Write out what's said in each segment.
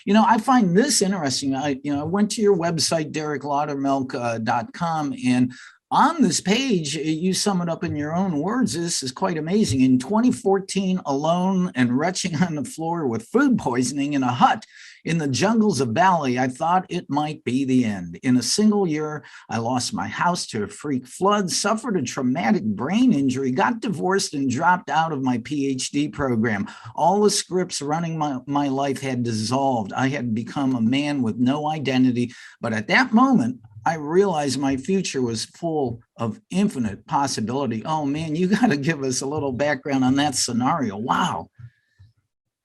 I find this interesting. I went to your website, DerekLaudermilk.com, and on this page, you sum it up in your own words. This is quite amazing. In 2014, alone and retching on the floor with food poisoning in a hut in the jungles of Bali, I thought it might be the end. In a single year, I lost my house to a freak flood, suffered a traumatic brain injury, got divorced, and dropped out of my PhD program. All the scripts running my life had dissolved. I had become a man with no identity. But at that moment, I realized my future was full of infinite possibility. Oh man, you got to give us a little background on that scenario. Wow.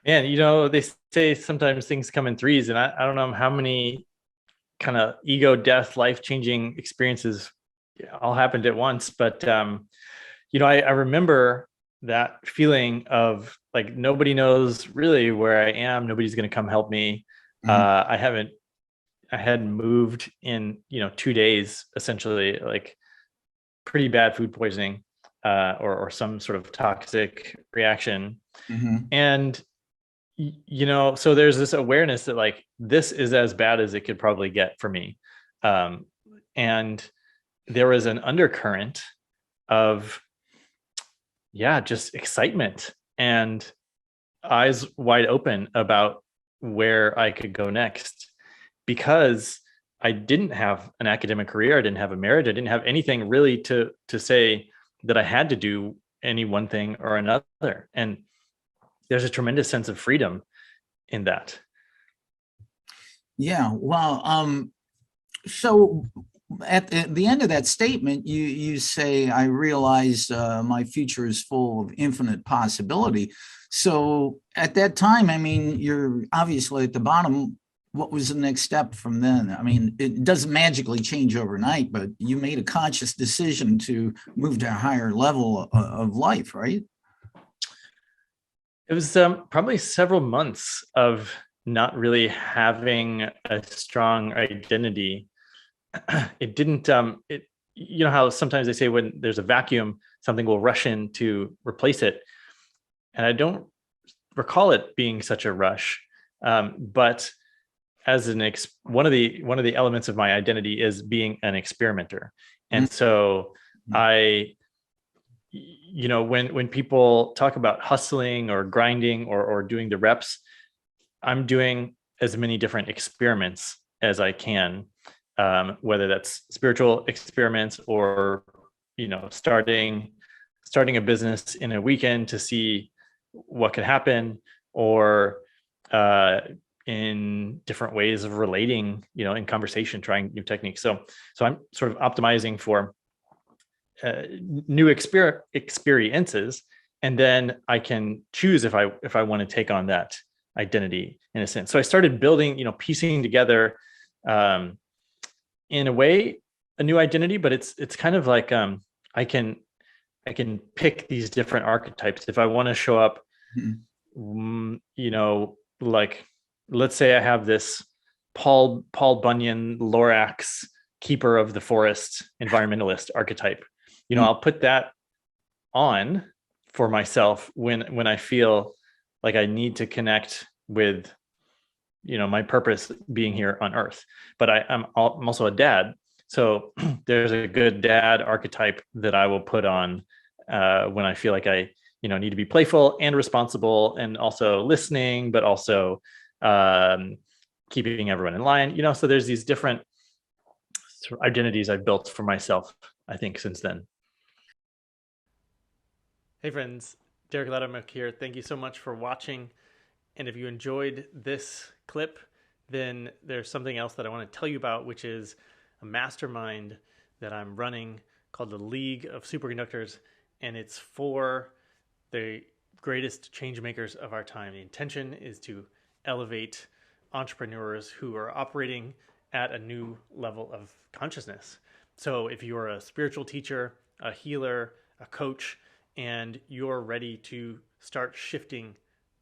Man, they say sometimes things come in threes, and I don't know how many kind of ego death, life-changing experiences all happened at once. But, I remember that feeling of like, nobody knows really where I am. Nobody's going to come help me. Mm-hmm. I hadn't moved in, 2 days, essentially, like pretty bad food poisoning, or some sort of toxic reaction. Mm-hmm. And, so there's this awareness that like, this is as bad as it could probably get for me. And there was an undercurrent of, just excitement and eyes wide open about where I could go next, because I didn't have an academic career. I didn't have a marriage. I didn't have anything really to say that I had to do any one thing or another. And there's a tremendous sense of freedom in that. Yeah. Well, so at the end of that statement, you say, I realized my future is full of infinite possibility. So at that time, I mean, you're obviously at the bottom. What was the next step from then? I mean, it doesn't magically change overnight, but you made a conscious decision to move to a higher level of life, right? It was probably several months of not really having a strong identity. It didn't, how sometimes they say when there's a vacuum, something will rush in to replace it. And I don't recall it being such a rush. But as one of the elements of my identity is being an experimenter. And so I, when people talk about hustling or grinding or doing the reps, I'm doing as many different experiments as I can, whether that's spiritual experiments or, starting a business in a weekend to see what could happen, or in different ways of relating, in conversation, trying new techniques. So I'm sort of optimizing for new experiences, and then I can choose if I want to take on that identity in a sense. So I started building, piecing together, in a way, a new identity, but it's kind of like, I can pick these different archetypes if I want to show up. Like, let's say I have this Paul Bunyan Lorax keeper of the forest environmentalist archetype. I'll put that on for myself when I feel like I need to connect with, my purpose being here on Earth. But I'm also a dad. So there's a good dad archetype that I will put on when I feel like I, need to be playful and responsible, and also listening, but also keeping everyone in line. So there's these different identities I've built for myself, I think, since then. Hey friends, Derek Loudermilk here. Thank you so much for watching. And if you enjoyed this clip, then there's something else that I want to tell you about, which is a mastermind that I'm running called the League of Superconductors. And it's for the greatest change makers of our time. The intention is to elevate entrepreneurs who are operating at a new level of consciousness. So if you're a spiritual teacher, a healer, a coach, and you're ready to start shifting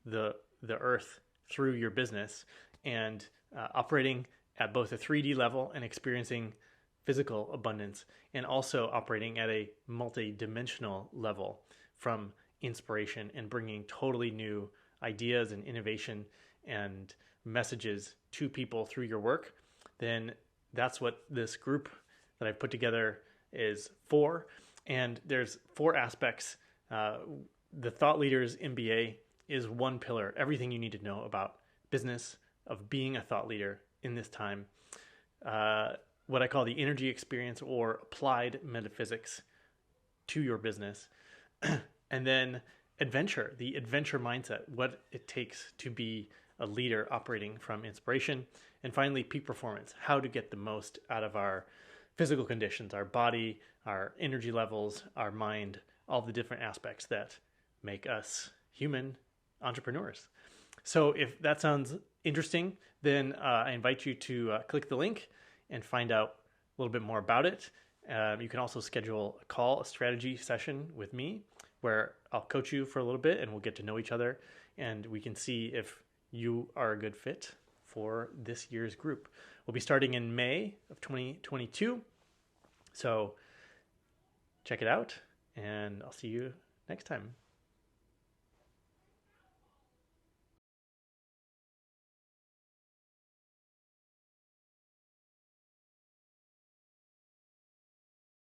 the earth through your business and operating at both a 3D level and experiencing physical abundance, and also operating at a multi-dimensional level from inspiration and bringing totally new ideas and innovation and messages to people through your work, then that's what this group that I've put together is for. And there's 4 aspects. The Thought Leaders MBA is one pillar, everything you need to know about business, of being a thought leader in this time. What I call the energy experience, or applied metaphysics to your business. And then adventure, the adventure mindset, what it takes to be a leader operating from inspiration. And finally, peak performance, how to get the most out of our physical conditions, our body, our energy levels, our mind, all the different aspects that make us human entrepreneurs. So if that sounds interesting, then I invite you to click the link and find out a little bit more about it. You can also schedule a call, a strategy session with me, where I'll coach you for a little bit and we'll get to know each other, and we can see if you are a good fit for this year's group. We'll be starting in May of 2022. So check it out, and I'll see you next time.